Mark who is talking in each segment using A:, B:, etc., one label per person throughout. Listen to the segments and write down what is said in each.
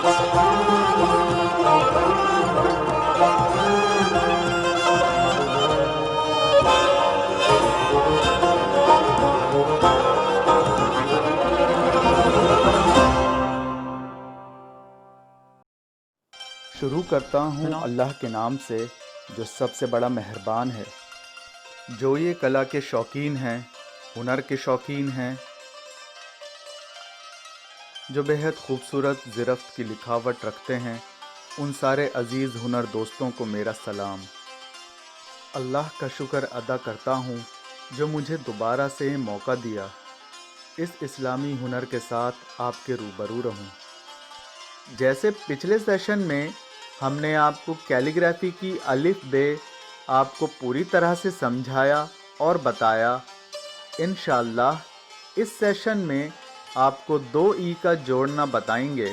A: शुरू करता हूँ अल्लाह के नाम से जो सबसे बड़ा मेहरबान है। जो ये कला के शौकीन हैं, हुनर के शौकीन हैं, जो बेहद खूबसूरत ज़िरफ़्त की लिखावट रखते हैं, उन सारे अज़ीज़ हुनर दोस्तों को मेरा सलाम। अल्लाह का शुक्र अदा करता हूँ जो मुझे दोबारा से मौका दिया इस इस्लामी हुनर के साथ आपके रूबरू रहूं। जैसे पिछले सेशन में हमने आपको कैलीग्राफी की अलिफ बे आपको पूरी तरह से समझाया और बताया। इंशाअल्लाह इस सेशन में आपको 2 ई का जोड़ना बताएंगे।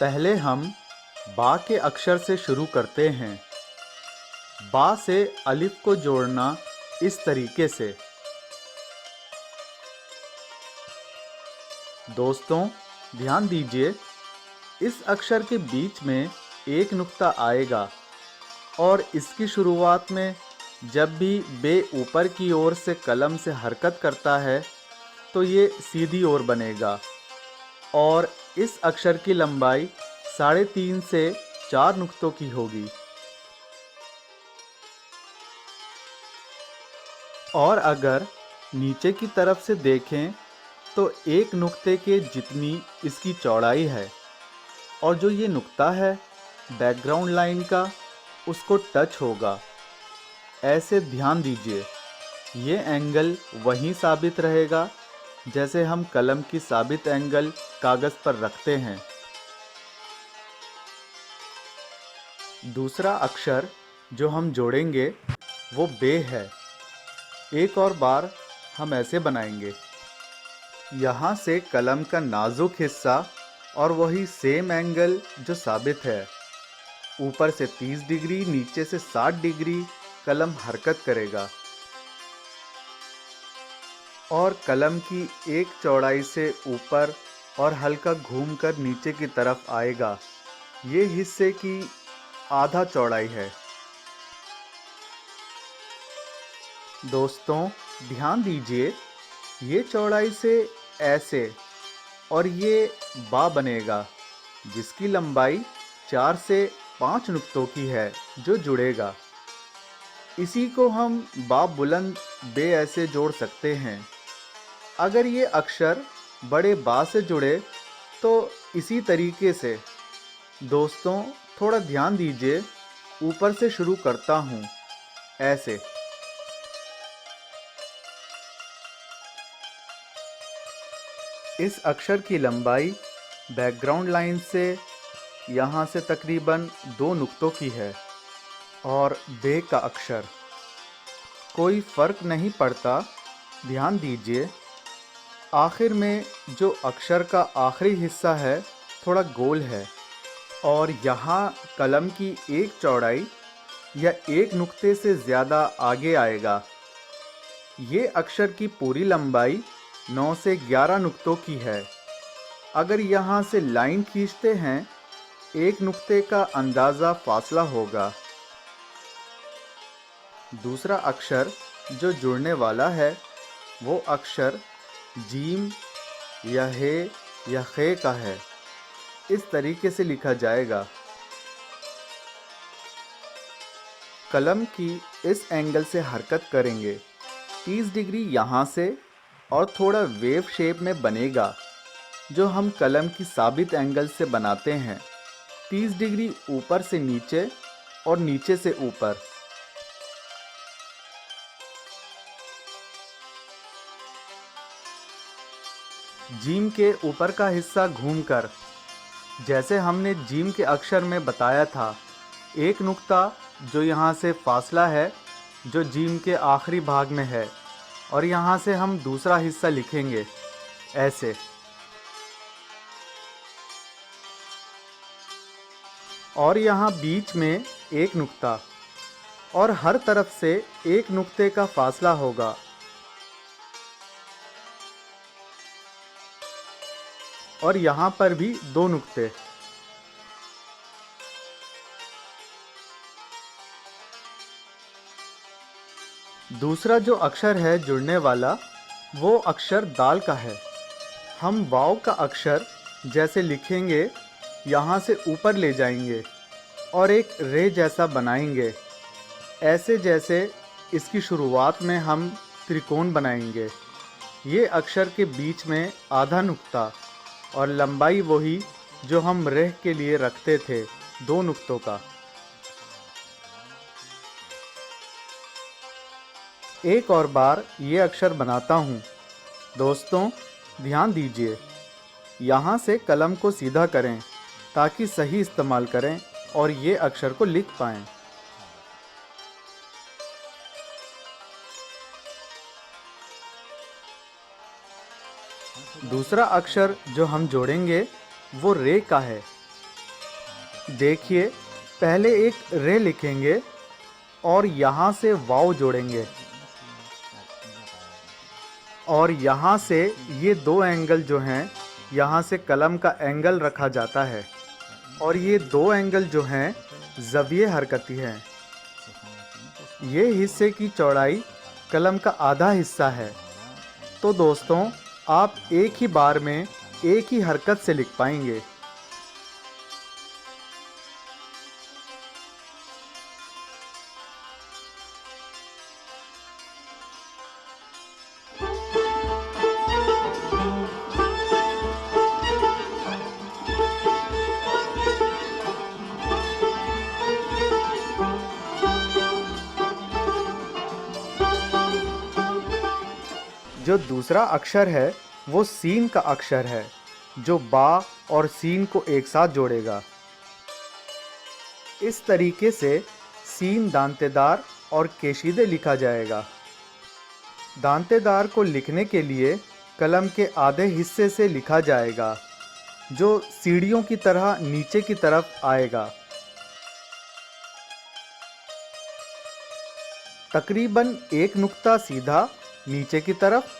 A: पहले हम बा के अक्षर से शुरू करते हैं। बा से अलिफ को जोड़ना इस तरीके से। दोस्तों ध्यान दीजिए, इस अक्षर के बीच में एक नुक्ता आएगा और इसकी शुरुआत में जब भी बे ऊपर की ओर से कलम से हरकत करता है तो ये सीधी ओर बनेगा और इस अक्षर की लंबाई 3.5 से 4 नुक्तों की होगी। और अगर नीचे की तरफ से देखें तो एक नुक्ते के जितनी इसकी चौड़ाई है और जो ये नुक्ता है बैकग्राउंड लाइन का उसको टच होगा। ऐसे ध्यान दीजिए, ये एंगल वहीं साबित रहेगा जैसे हम कलम की साबित एंगल कागज़ पर रखते हैं। दूसरा अक्षर जो हम जोड़ेंगे वो बे है। एक और बार हम ऐसे बनाएंगे। यहाँ से कलम का नाजुक हिस्सा और वही सेम एंगल जो साबित है, ऊपर से 30 डिग्री नीचे से 60 डिग्री कलम हरकत करेगा और कलम की एक चौड़ाई से ऊपर और हल्का घूमकर नीचे की तरफ आएगा। ये हिस्से की आधा चौड़ाई है। दोस्तों ध्यान दीजिए, ये चौड़ाई से ऐसे और ये बा बनेगा जिसकी लंबाई 4 से 5 नुक्तों की है जो जुड़ेगा। इसी को हम बा बुलंद बे ऐसे जोड़ सकते हैं। अगर ये अक्षर बड़े बा से जुड़े तो इसी तरीके से। दोस्तों थोड़ा ध्यान दीजिए, ऊपर से शुरू करता हूँ ऐसे। इस अक्षर की लंबाई बैकग्राउंड लाइन से यहाँ से तकरीबन 2 नुक्तों की है और बे का अक्षर कोई फ़र्क नहीं पड़ता। ध्यान दीजिए, आखिर में जो अक्षर का आखिरी हिस्सा है थोड़ा गोल है और यहाँ कलम की एक चौड़ाई या एक नुक्ते से ज़्यादा आगे आएगा। ये अक्षर की पूरी लंबाई 9 से 11 नुक्तों की है। अगर यहाँ से लाइन खींचते हैं, एक नुक्ते का अंदाज़ा फासला होगा। दूसरा अक्षर जो जुड़ने वाला है वो अक्षर जीम या हे या खे का है। इस तरीके से लिखा जाएगा। कलम की इस एंगल से हरकत करेंगे। 30 डिग्री यहाँ से और थोड़ा वेव शेप में बनेगा जो हम कलम की साबित एंगल से बनाते हैं। 30 डिग्री ऊपर से नीचे और नीचे से ऊपर। जीम के ऊपर का हिस्सा घूमकर, जैसे हमने जीम के अक्षर में बताया था, एक नुक्ता जो यहाँ से फासला है जो जीम के आखिरी भाग में है और यहाँ से हम दूसरा हिस्सा लिखेंगे ऐसे। और यहाँ बीच में एक नुक्ता और हर तरफ से एक नुक्ते का फासला होगा। और यहाँ पर भी दो नुक्ते। दूसरा जो अक्षर है जुड़ने वाला, वो अक्षर दाल का है। हम वाव का अक्षर जैसे लिखेंगे, यहाँ से ऊपर ले जाएंगे और एक रे जैसा बनाएंगे। ऐसे जैसे इसकी शुरुआत में हम त्रिकोण बनाएंगे। ये अक्षर के बीच में आधा नुक्ता और लंबाई वही जो हम रेह के लिए रखते थे, दो नुक्तों का। एक और बार ये अक्षर बनाता हूँ। दोस्तों ध्यान दीजिए, यहाँ से कलम को सीधा करें ताकि सही इस्तेमाल करें और ये अक्षर को लिख पाएं। दूसरा अक्षर जो हम जोड़ेंगे वो रे का है। देखिए, पहले एक रे लिखेंगे और यहाँ से वाव जोड़ेंगे और यहाँ से ये दो एंगल जो हैं, यहाँ से कलम का एंगल रखा जाता है और ये दो एंगल जो हैं ज़ाविये हरकती हैं। ये हिस्से की चौड़ाई कलम का आधा हिस्सा है। तो दोस्तों आप एक ही बार में एक ही हरकत से लिख पाएंगे। जो दूसरा अक्षर है वो सीन का अक्षर है, जो बा और सीन को एक साथ जोड़ेगा। इस तरीके से सीन दांतेदार और केशीदे लिखा जाएगा। दांतेदार को लिखने के लिए कलम के आधे हिस्से से लिखा जाएगा, जो सीढ़ियों की तरह नीचे की तरफ आएगा। तकरीबन एक नुक्ता सीधा नीचे की तरफ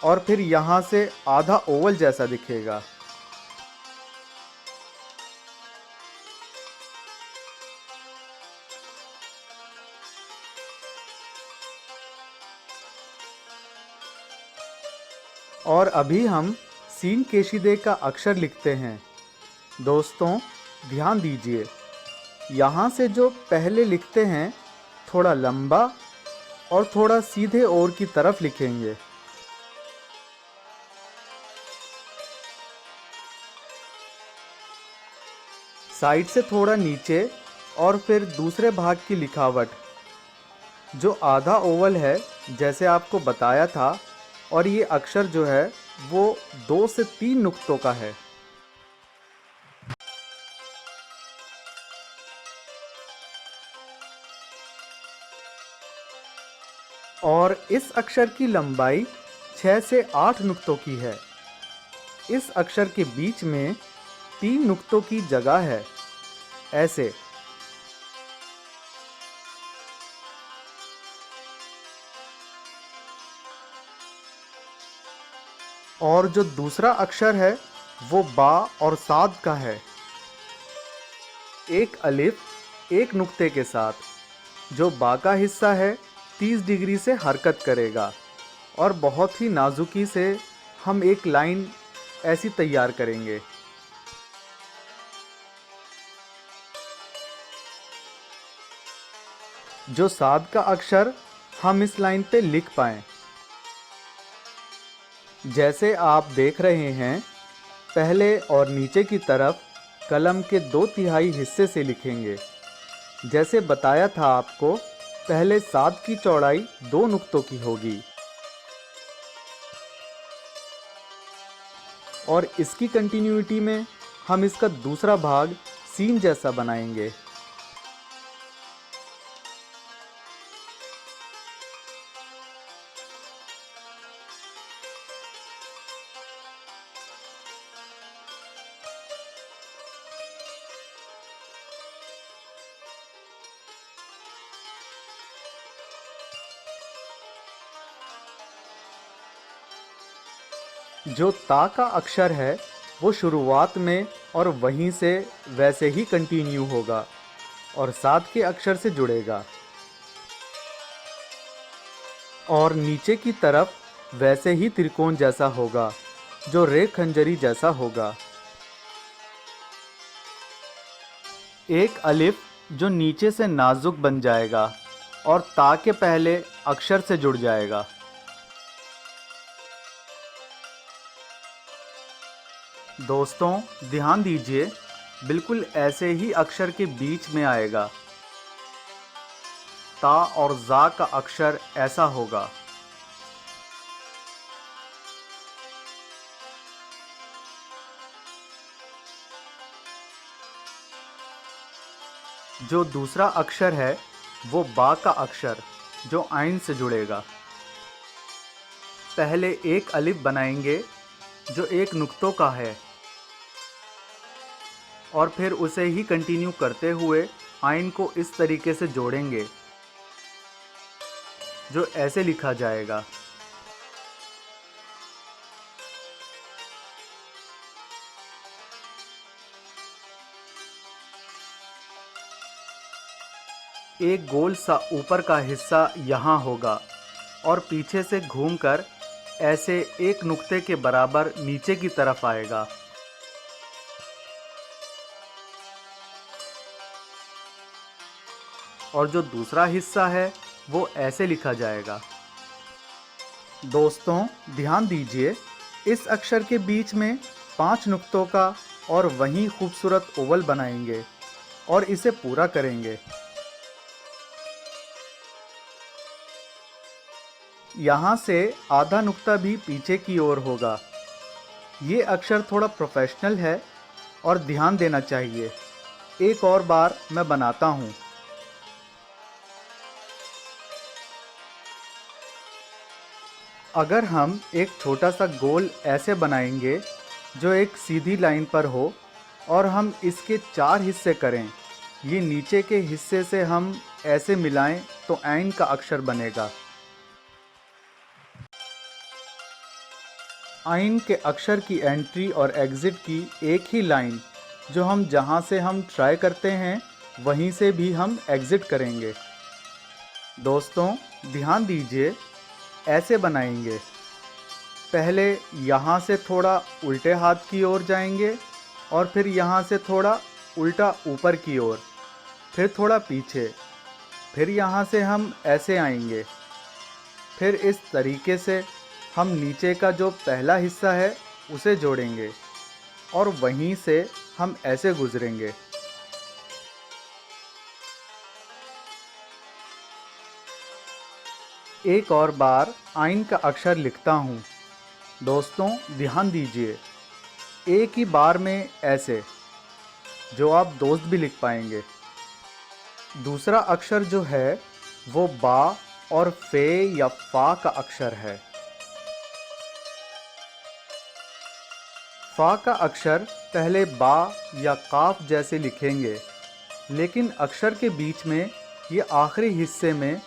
A: और फिर यहाँ से आधा ओवल जैसा दिखेगा। और अभी हम सीन केशीदे का अक्षर लिखते हैं। दोस्तों ध्यान दीजिए, यहाँ से जो पहले लिखते हैं थोड़ा लंबा और थोड़ा सीधे ओर की तरफ लिखेंगे। साइड से थोड़ा नीचे और फिर दूसरे भाग की लिखावट जो आधा ओवल है जैसे आपको बताया था, और ये अक्षर जो है वो 2 से 3 नुक्तों का है। और इस अक्षर की लंबाई 6 से 8 नुक्तों की है। इस अक्षर के बीच में 3 नुक्तों की जगह है, ऐसे। और जो दूसरा अक्षर है वो बा और साद का है। एक अलिफ एक नुक्ते के साथ। जो बा का हिस्सा है 30 डिग्री से हरकत करेगा और बहुत ही नाजुकी से हम एक लाइन ऐसी तैयार करेंगे। जो साद का अक्षर हम इस लाइन पे लिख पाएं। जैसे आप देख रहे हैं, पहले और नीचे की तरफ कलम के 2/3 हिस्से से लिखेंगे। जैसे बताया था आपको, पहले साद की चौड़ाई 2 नुक्तों की होगी और इसकी कंटिन्यूटी में हम इसका दूसरा भाग सीन जैसा बनाएंगे। जो ता का अक्षर है वो शुरुआत में और वहीं से वैसे ही कंटिन्यू होगा और साथ के अक्षर से जुड़ेगा और नीचे की तरफ वैसे ही त्रिकोण जैसा होगा जो रे खंजरी जैसा होगा। एक अलिफ जो नीचे से नाजुक बन जाएगा और ता के पहले अक्षर से जुड़ जाएगा। दोस्तों ध्यान दीजिए, बिल्कुल ऐसे ही अक्षर के बीच में आएगा। ता और जा का अक्षर ऐसा होगा। जो दूसरा अक्षर है वो बा का अक्षर जो आइन से जुड़ेगा। पहले एक अलिफ बनाएंगे जो एक नुक्तों का है और फिर उसे ही कंटिन्यू करते हुए आइन को इस तरीके से जोड़ेंगे जो ऐसे लिखा जाएगा। एक गोल सा ऊपर का हिस्सा यहाँ होगा और पीछे से घूमकर ऐसे एक नुक्ते के बराबर नीचे की तरफ आएगा। और जो दूसरा हिस्सा है वो ऐसे लिखा जाएगा। दोस्तों ध्यान दीजिए, इस अक्षर के बीच में 5 नुक्तों का और वहीं खूबसूरत ओवल बनाएंगे और इसे पूरा करेंगे। यहाँ से आधा नुक्ता भी पीछे की ओर होगा। ये अक्षर थोड़ा प्रोफेशनल है और ध्यान देना चाहिए। एक और बार मैं बनाता हूँ। अगर हम एक छोटा सा गोल ऐसे बनाएंगे जो एक सीधी लाइन पर हो और हम इसके 4 हिस्से करें, ये नीचे के हिस्से से हम ऐसे मिलाएं तो ऐन का अक्षर बनेगा। आइन के अक्षर की एंट्री और एग्ज़िट की एक ही लाइन जो हम जहाँ से हम ट्राई करते हैं वहीं से भी हम एग्ज़िट करेंगे। दोस्तों ध्यान दीजिए, ऐसे बनाएंगे। पहले यहाँ से थोड़ा उल्टे हाथ की ओर जाएंगे और फिर यहाँ से थोड़ा उल्टा ऊपर की ओर, फिर थोड़ा पीछे, फिर यहाँ से हम ऐसे आएंगे। फिर इस तरीके से हम नीचे का जो पहला हिस्सा है उसे जोड़ेंगे और वहीं से हम ऐसे गुजरेंगे। एक और बार आइन का अक्षर लिखता हूँ। दोस्तों ध्यान दीजिए, एक ही बार में ऐसे, जो आप दोस्त भी लिख पाएंगे। दूसरा अक्षर जो है वो बा और फे या फा का अक्षर है। फा का अक्षर पहले बा या काफ जैसे लिखेंगे, लेकिन अक्षर के बीच में ये आखिरी हिस्से में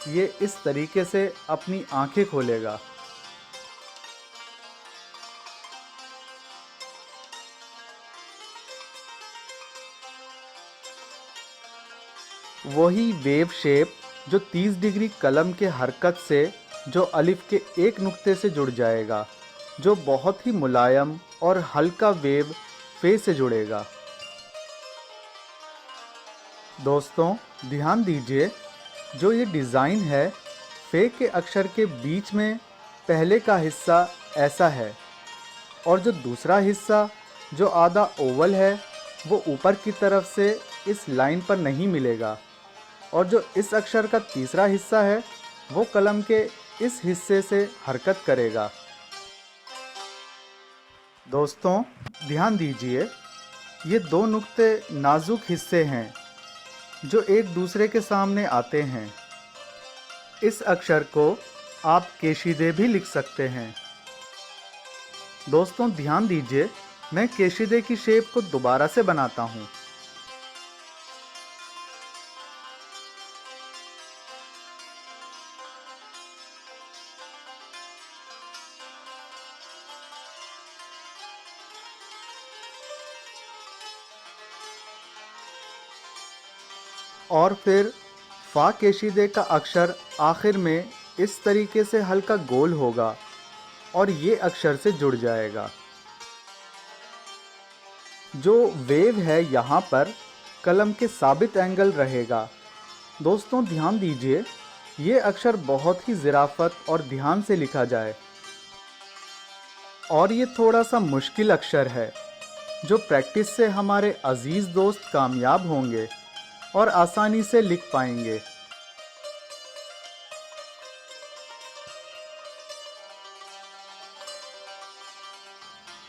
A: ये इस तरीके से अपनी आंखें खोलेगा। वही वेव शेप जो 30 डिग्री कलम के हरकत से जो अलिफ के एक नुक्ते से जुड़ जाएगा, जो बहुत ही मुलायम और हल्का वेव फे से जुड़ेगा। दोस्तों ध्यान दीजिए, जो ये डिज़ाइन है फे के अक्षर के बीच में पहले का हिस्सा ऐसा है और जो दूसरा हिस्सा जो आधा ओवल है वो ऊपर की तरफ से इस लाइन पर नहीं मिलेगा और जो इस अक्षर का तीसरा हिस्सा है वो कलम के इस हिस्से से हरकत करेगा। दोस्तों ध्यान दीजिए, ये 2 नुक्ते नाजुक हिस्से हैं जो एक दूसरे के सामने आते हैं। इस अक्षर को आप केशिदे भी लिख सकते हैं। दोस्तों ध्यान दीजिए, मैं केशिदे की शेप को दोबारा से बनाता हूँ। और फिर फा केशीदे का अक्षर आखिर में इस तरीके से हल्का गोल होगा और ये अक्षर से जुड़ जाएगा। जो वेव है यहाँ पर कलम के साबित एंगल रहेगा। दोस्तों ध्यान दीजिए, ये अक्षर बहुत ही ज़राफ़त और ध्यान से लिखा जाए। और ये थोड़ा सा मुश्किल अक्षर है, जो प्रैक्टिस से हमारे अजीज़ दोस्त कामयाब होंगे और आसानी से लिख पाएंगे।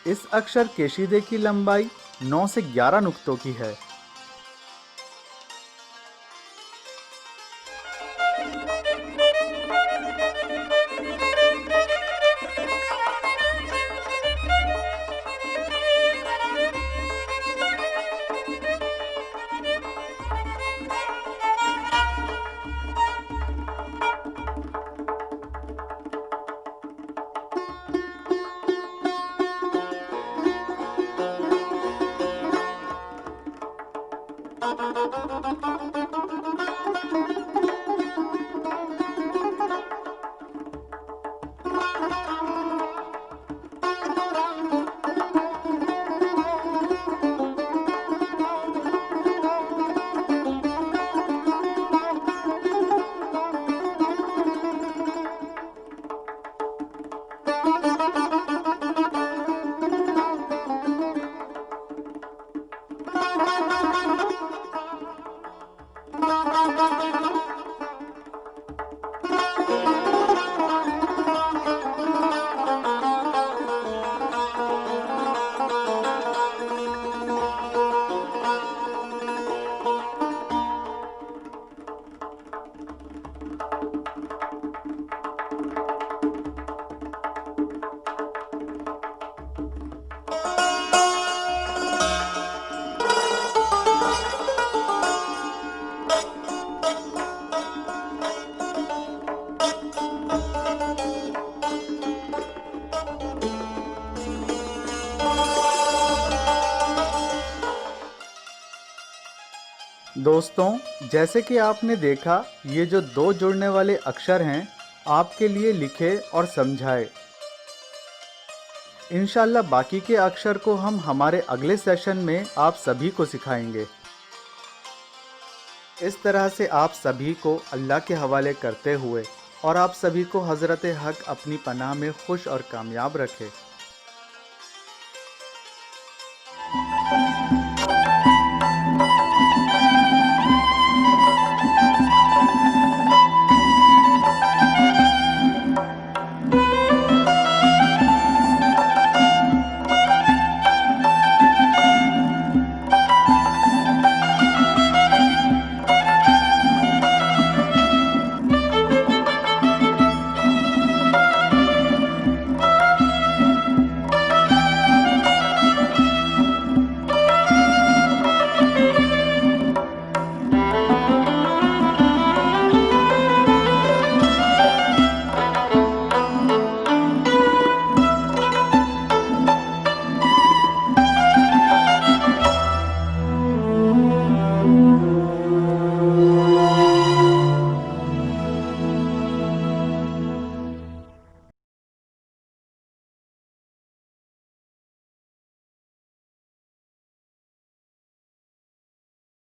A: इस अक्षर केशीदे की लंबाई 9 से 11 नुक्तों की है। दोस्तों जैसे कि आपने देखा, ये जो दो जुड़ने वाले अक्षर हैं आपके लिए लिखे और समझाए। इंशाल्लाह बाकी के अक्षर को हम हमारे अगले सेशन में आप सभी को सिखाएंगे। इस तरह से आप सभी को अल्लाह के हवाले करते हुए और आप सभी को हज़रत हक़ अपनी पनाह में खुश और कामयाब रखे।